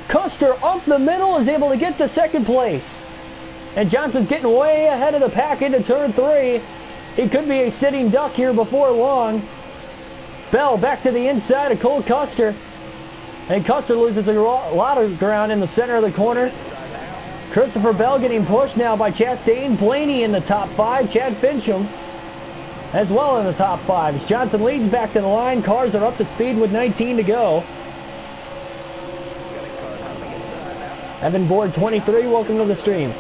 Speaker 1: Custer up the middle is able to get to 2nd place. And Johnson's getting way ahead of the pack into turn 3. He could be a sitting duck here before long. Bell back to the inside of Cole Custer. And Custer loses a lot of ground in the center of the corner. Christopher Bell getting pushed now by Chastain. Blaney in the top 5. Chad Fincham as well in the top 5. As Johnson leads back to the line. Cars are up to speed with 19 to go. Evan Board 23, welcome to the stream.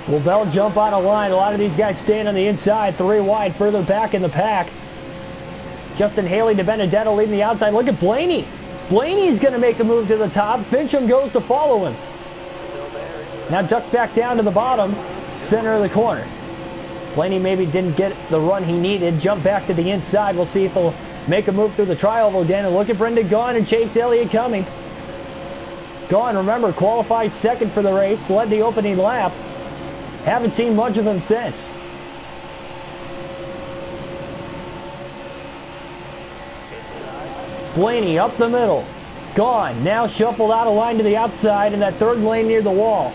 Speaker 1: Will Bell jump on a line? A lot of these guys staying on the inside. 3 wide, further back in the pack. Justin Haley to Benedetto leading the outside. Look at Blaney. Blaney's going to make a move to the top. Fincham goes to follow him. Now ducks back down to the bottom, center of the corner. Blaney maybe didn't get the run he needed. Jump back to the inside. We'll see if he'll make a move through the tri-oval again. And look at Brendan Gaughan and Chase Elliott coming. Gaughan, remember, qualified 2nd for the race, led the opening lap. Haven't seen much of him since. Blaney up the middle. Gaughan now shuffled out of line to the outside in that 3rd lane near the wall.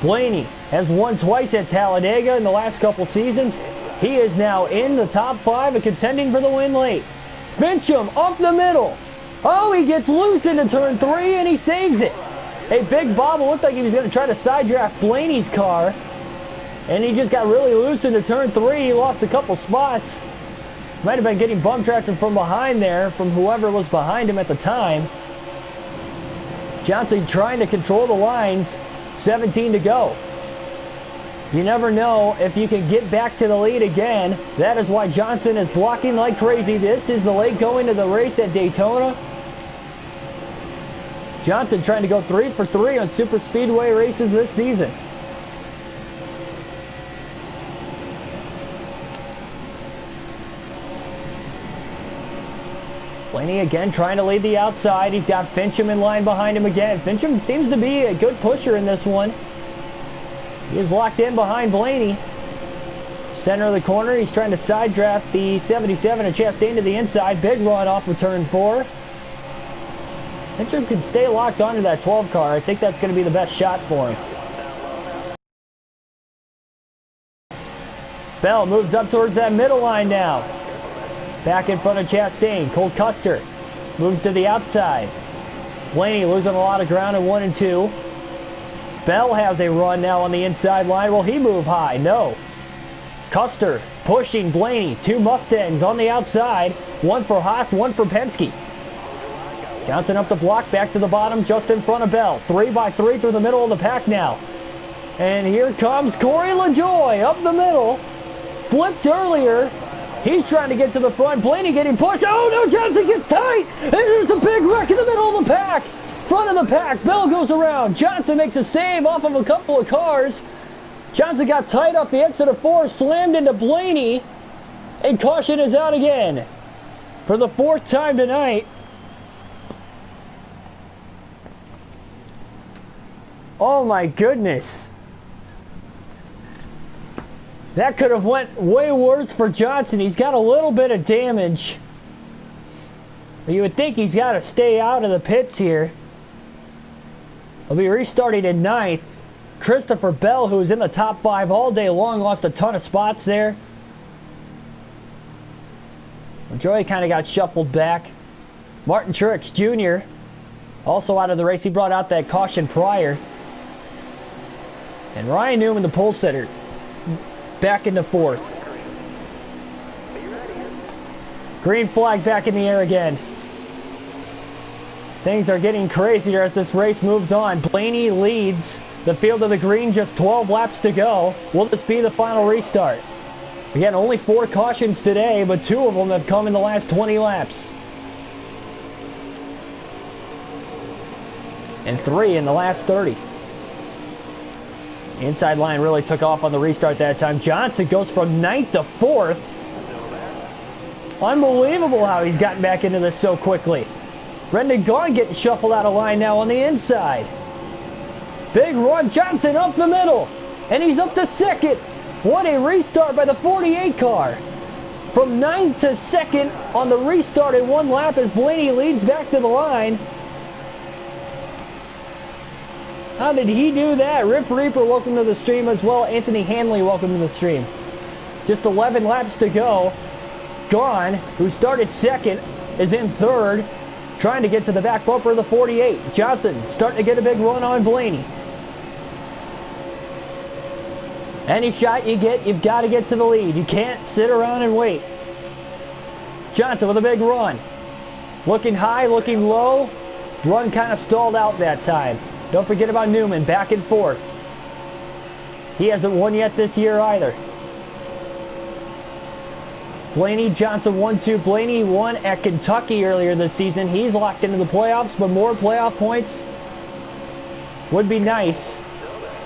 Speaker 1: Blaney has won twice at Talladega in the last couple seasons. He is now in the top 5 and contending for the win late. Fincham up the middle. Oh, he gets loose into turn 3 and he saves it. A big bobble. Looked like he was going to try to side draft Blaney's car. And he just got really loose into turn 3. He lost a couple spots. Might have been getting bum tracked from behind there from whoever was behind him at the time. Johnson trying to control the lines. 17 to go. You never know if you can get back to the lead again. That is why Johnson is blocking like crazy. This is the late going to the race at Daytona. Johnson trying to go 3 for 3 on super speedway races this season. Blaney again trying to lead the outside. He's got Fincham in line behind him again. Fincham seems to be a good pusher in this one. He is locked in behind Blaney. Center of the corner. He's trying to side draft the 77 and Chastain to the inside. Big run off of turn 4. Fincham can stay locked onto that 12 car. I think that's going to be the best shot for him. Bell moves up towards that middle line now. Back in front of Chastain. Cole Custer moves to the outside. Blaney losing a lot of ground in 1 and 2. Bell has a run now on the inside line. Will he move high? No. Custer pushing Blaney. 2 Mustangs on the outside. 1 for Haas, 1 for Penske. Johnson up the block, back to the bottom, just in front of Bell. 3 by 3 through the middle of the pack now. And here comes Corey LaJoie up the middle. Flipped earlier. He's trying to get to the front. Blaney getting pushed. Oh no, Johnson gets tight. And there's a big wreck in the middle of the pack. Front of the pack, Bell goes around. Johnson makes a save off of a couple of cars. Johnson got tight off the exit of 4, slammed into Blaney, and caution is out again. For the 4th time tonight. Oh my goodness. That could have went way worse for Johnson. He's got a little bit of damage. You would think he's got to stay out of the pits here. He'll be restarting in 9th. Christopher Bell, who was in the top 5 all day long, lost a ton of spots there. Joey kind of got shuffled back. Martin Truex Jr. also out of the race. He brought out that caution prior. And Ryan Newman, the pole sitter, back into 4th. Green flag back in the air again. Things are getting crazier as this race moves on. Blaney leads the field of the green, just 12 laps to go. Will this be the final restart? Again, only 4 cautions today, but 2 of them have come in the last 20 laps. And 3 in the last 30. The inside line really took off on the restart that time. Johnson goes from 9th to 4th. Unbelievable how he's gotten back into this so quickly. Brendan Gaughan getting shuffled out of line now on the inside. Big run, Johnson up the middle. And he's up to 2nd. What a restart by the 48 car. From 9th to 2nd on the restart in 1 lap as Blaney leads back to the line. How did he do that? Rip Reaper, welcome to the stream as well. Anthony Hanley, welcome to the stream. Just 11 laps to go. Gaughan, who started 2nd, is in 3rd, trying to get to the back bumper of the 48. Johnson starting to get a big run on Blaney. Any shot you get, you've got to get to the lead. You can't sit around and wait. Johnson with a big run. Looking high, looking low. Run kind of stalled out that time. Don't forget about Newman, back and forth. He hasn't won yet this year either. Blaney, Johnson 1-2. Blaney won at Kentucky earlier this season. He's locked into the playoffs, but more playoff points would be nice.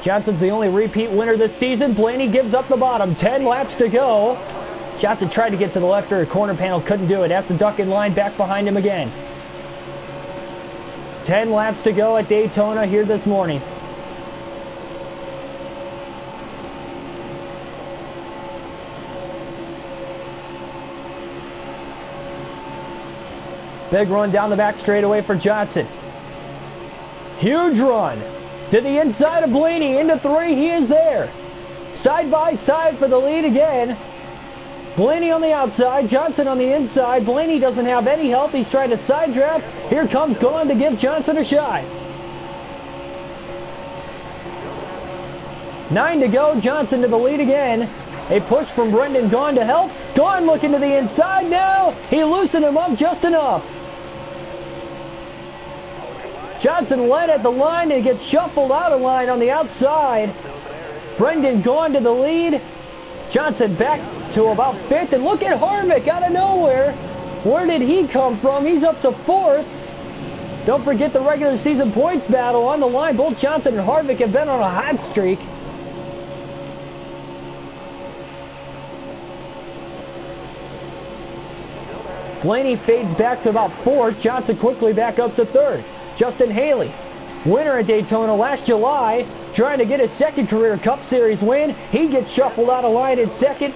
Speaker 1: Johnson's the only repeat winner this season. Blaney gives up the bottom. 10 laps to go. Johnson tried to get to the left rear corner panel, couldn't do it. Has to duck in line, back behind him again. 10 laps to go at Daytona here this morning. Big run down the back straightaway for Johnson. Huge run to the inside of Blaney into 3. He is there. Side by side for the lead again. Blaney on the outside, Johnson on the inside. Blaney doesn't have any help. He's trying to side draft. Here comes Gaughan to give Johnson a shot. 9 to go. Johnson to the lead again. A push from Brendan Gaughan to help. Gaughan looking to the inside now. He loosened him up just enough. Johnson led at the line and gets shuffled out of line on the outside. Brendan Gaughan to the lead. Johnson back to about 5th. And look at Harvick out of nowhere. Where did he come from? He's up to 4th. Don't forget the regular season points battle on the line. Both Johnson and Harvick have been on a hot streak. Blaney fades back to about 4th. Johnson quickly back up to 3rd. Justin Haley, winner at Daytona last July, trying to get his 2nd career Cup Series win. He gets shuffled out of line in 2nd.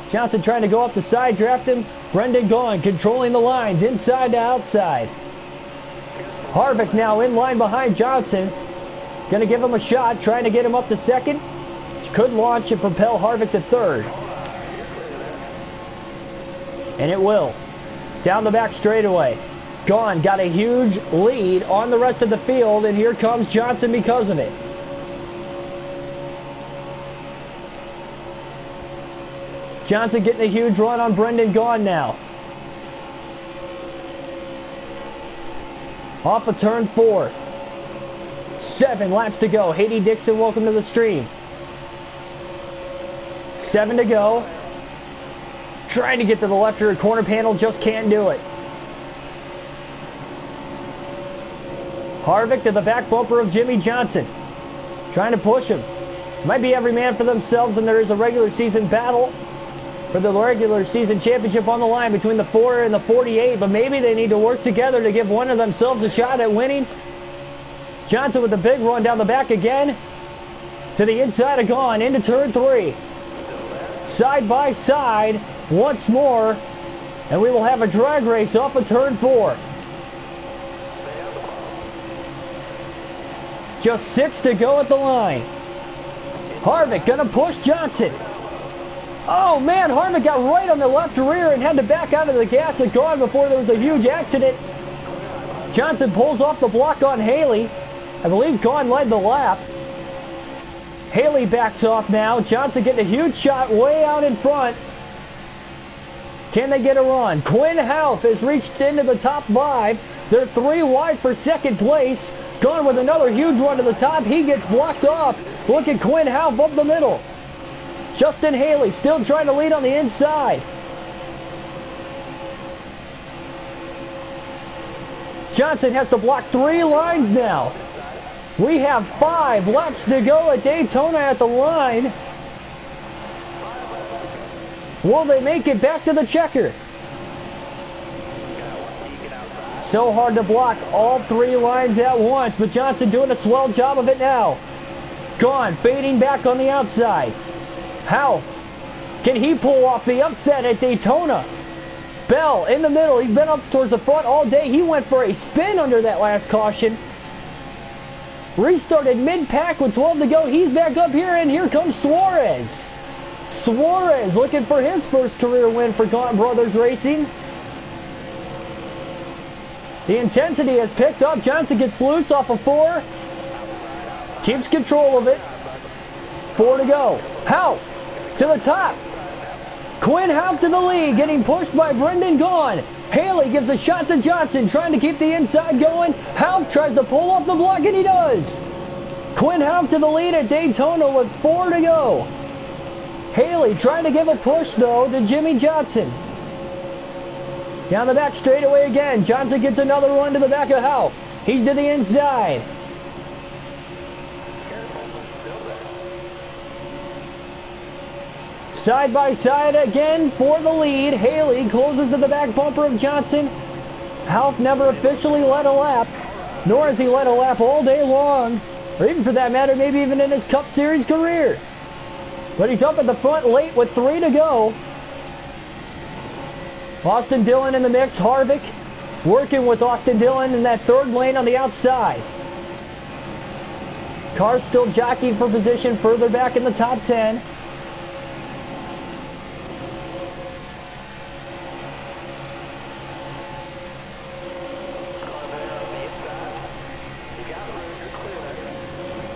Speaker 1: Johnson trying to go up to side draft him. Brendan Gaughan controlling the lines inside to outside. Harvick now in line behind Johnson. Going to give him a shot, trying to get him up to 2nd. Which could launch and propel Harvick to 3rd. And it will. Down the back straightaway. Gaughan got a huge lead on the rest of the field, and here comes Johnson because of it. Johnson getting a huge run on Brendan Gaughan now. Off of turn 4. 7 laps to go. Haiti Dixon, welcome to the stream. 7 to go. Trying to get to the left rear corner panel, just can't do it. Harvick to the back bumper of Jimmy Johnson. Trying to push him. Might be every man for themselves, and there is a regular season battle for the regular season championship on the line between the 4 and the 48, but maybe they need to work together to give one of themselves a shot at winning. Johnson with a big run down the back again. To the inside of Gone, into turn 3. Side by side once more, and we will have a drag race off of turn 4. Just 6 to go at the line. Harvick gonna push Johnson. Oh man, Harvick got right on the left rear and had to back out of the gas and Gone before there was a huge accident. Johnson pulls off the block on Haley. I believe Gone led the lap. Haley backs off now. Johnson getting a huge shot way out in front. Can they get a run? Quinn Houff has reached into the top 5. They're 3 wide for second place. Gone with another huge run to the top. He gets blocked off. Look at Quinn Houff up the middle. Justin Haley still trying to lead on the inside. Johnson has to block 3 lines now. We have 5 laps to go at Daytona at the line. Will they make it back to the checker? So hard to block all 3 lines at once, but Johnson doing a swell job of it now. Gone, fading back on the outside. Houff, can he pull off the upset at Daytona? Bell in the middle, he's been up towards the front all day. He went for a spin under that last caution. Restarted mid-pack with 12 to go. He's back up here, and here comes Suarez. Suarez looking for his first career win for Gaunt Brothers Racing. The intensity has picked up. Johnson gets loose off of 4. Keeps control of it. 4 to go. Houff to the top. Quinn Houff to the lead, getting pushed by Brendan Gaughan. Haley gives a shot to Johnson, trying to keep the inside going. Houff tries to pull off the block, and he does. Quinn Houff to the lead at Daytona with 4 to go. Haley trying to give a push, though, to Jimmy Johnson. Down the back straightaway again. Johnson gets another run to the back of Houff. He's to the inside. Side by side again for the lead. Haley closes to the back bumper of Johnson. Houff never officially led a lap, nor has he led a lap all day long, or even for that matter, maybe even in his Cup Series career. But he's up at the front late with 3 to go. Austin Dillon in the mix. Harvick working with Austin Dillon in that 3rd lane on the outside. Cars still jockeying for position further back in the top 10.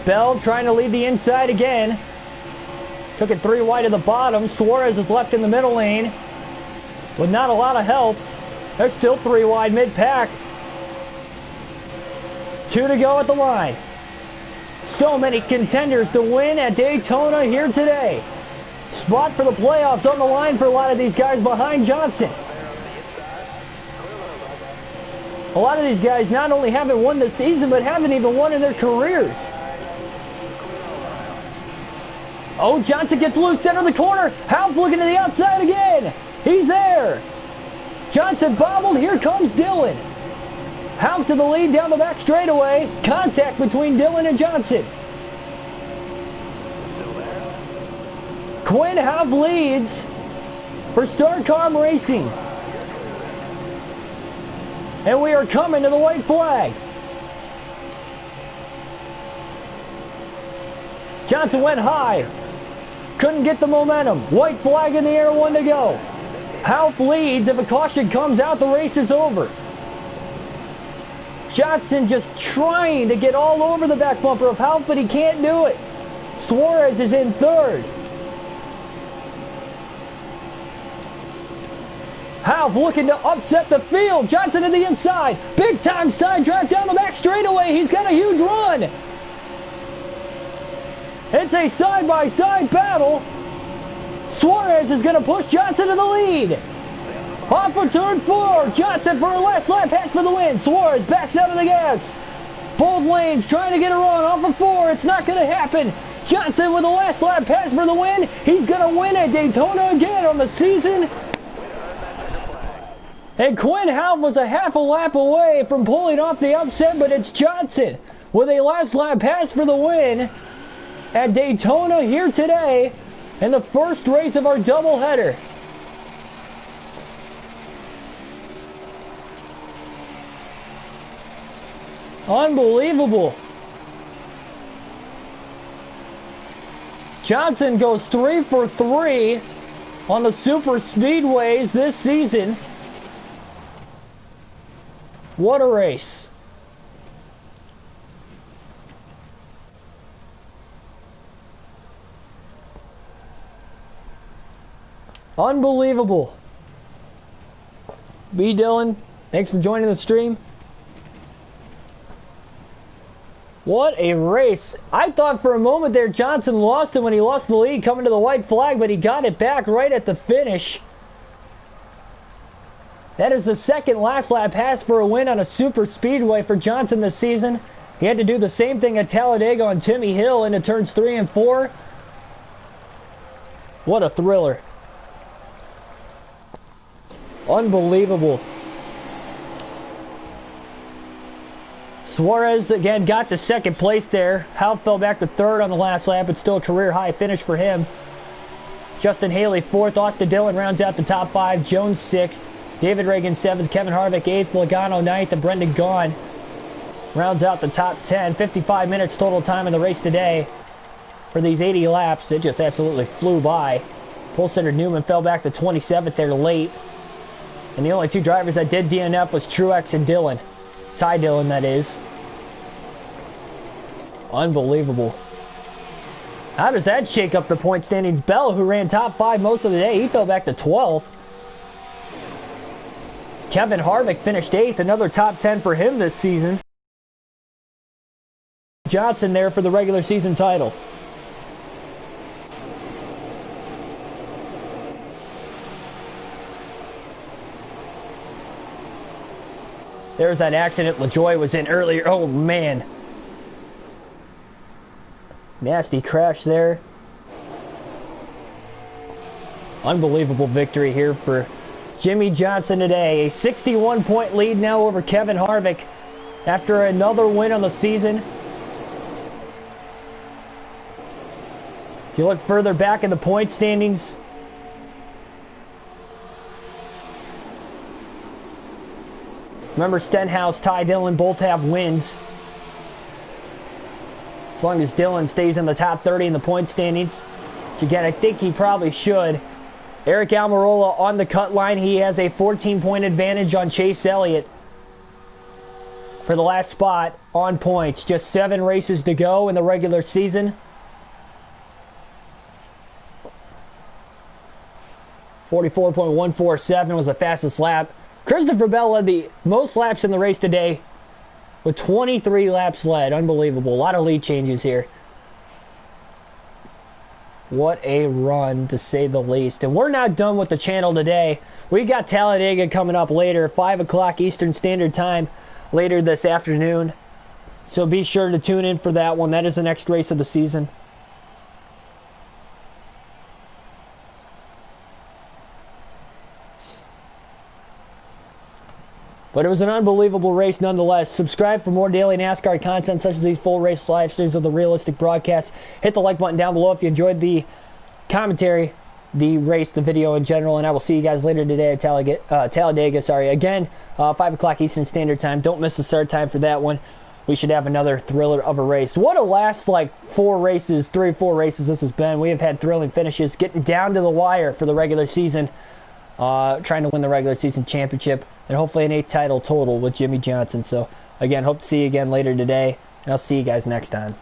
Speaker 1: Bell trying to lead the inside again. Took it 3 wide at the bottom. Suarez is left in the middle lane with not a lot of help. They're still 3 wide mid-pack. 2 to go at the line. So many contenders to win at Daytona here today. Spot for the playoffs on the line for a lot of these guys behind Johnson. A lot of these guys not only haven't won this season, but haven't even won in their careers. Oh, Johnson gets loose, center of the corner. Houff looking to the outside again. He's there. Johnson bobbled. Here comes Dillon. Houff to the lead down the back straightaway. Contact between Dillon and Johnson. Quinn Houff leads for StarCom Racing. And we are coming to the white flag. Johnson went high. Couldn't get the momentum. White flag in the air, 1 to go. Houff leads. If a caution comes out, the race is over. Johnson just trying to get all over the back bumper of Houff, but he can't do it. Suarez is in 3rd. Houff looking to upset the field. Johnson to the inside. Big time side drive down the back straightaway. He's got a huge run. It's a side-by-side battle. Suarez is going to push Johnson to the lead. Off for turn 4. Johnson for a last lap hack for the win. Suarez backs out of the gas. Both lanes trying to get a run off of 4. It's not going to happen. Johnson with the last lap pass for the win. He's going to win at Daytona again on the season. And Quinn Half was a half a lap away from pulling off the upset, but it's Johnson with a last lap pass for the win at Daytona here today in the first race of our doubleheader. Unbelievable. Johnson goes 3 for 3 on the super speedways this season. What a race. Unbelievable. B. Dylan, thanks for joining the stream. What a race. I thought for a moment there Johnson lost it when he lost the lead coming to the white flag, but he got it back right at the finish. That is the second last lap pass for a win on a super speedway for Johnson this season. He had to do the same thing at Talladega on Timmy Hill into turns 3 and 4. What a thriller. Unbelievable. Suarez again got to second place there. Hal fell back to third on the last lap, but still a career high finish for him. Justin Haley fourth. Austin Dillon rounds out the top 5. Jones 6th. David Reagan 7th. Kevin Harvick 8th. Logano 9th. And Brendan Gaughan rounds out the top 10. 55 minutes total time in the race today for these 80 laps. It just absolutely flew by. Pole sitter Newman fell back to 27th there late. And the only 2 drivers that did DNF was Truex and Dillon. Ty Dillon, that is. Unbelievable. How does that shake up the point standings? Bell, who ran top 5 most of the day, he fell back to 12th. Kevin Harvick finished 8th, another top 10 for him this season. Johnson there for the regular season title. There's that accident LaJoie was in earlier. Oh, man. Nasty crash there. Unbelievable victory here for Jimmie Johnson today. A 61-point lead now over Kevin Harvick after another win on the season. If you look further back in the point standings, remember, Stenhouse, Ty Dillon both have wins. As long as Dillon stays in the top 30 in the point standings, which again, I think he probably should. Eric Almirola on the cut line. He has a 14-point advantage on Chase Elliott for the last spot on points. Just 7 races to go in the regular season. 44.147 was the fastest lap. Christopher Bell led the most laps in the race today with 23 laps led. Unbelievable. A lot of lead changes here. What a run, to say the least. And we're not done with the channel today. We got Talladega coming up later, 5 o'clock Eastern Standard Time later this afternoon. So be sure to tune in for that one. That is the next race of the season. But it was an unbelievable race nonetheless. Subscribe for more daily NASCAR content such as these full race live streams of the realistic broadcast. Hit the like button down below if you enjoyed the commentary, the race, the video in general. And I will see you guys later today at Talladega. Again, 5 o'clock Eastern Standard Time. Don't miss the start time for that one. We should have another thriller of a race. What a last 3 or 4 races this has been. We have had thrilling finishes, getting down to the wire for the regular season. Trying to win the regular season championship, and hopefully an 8th title total with Jimmie Johnson. So again, hope to see you again later today, and I'll see you guys next time.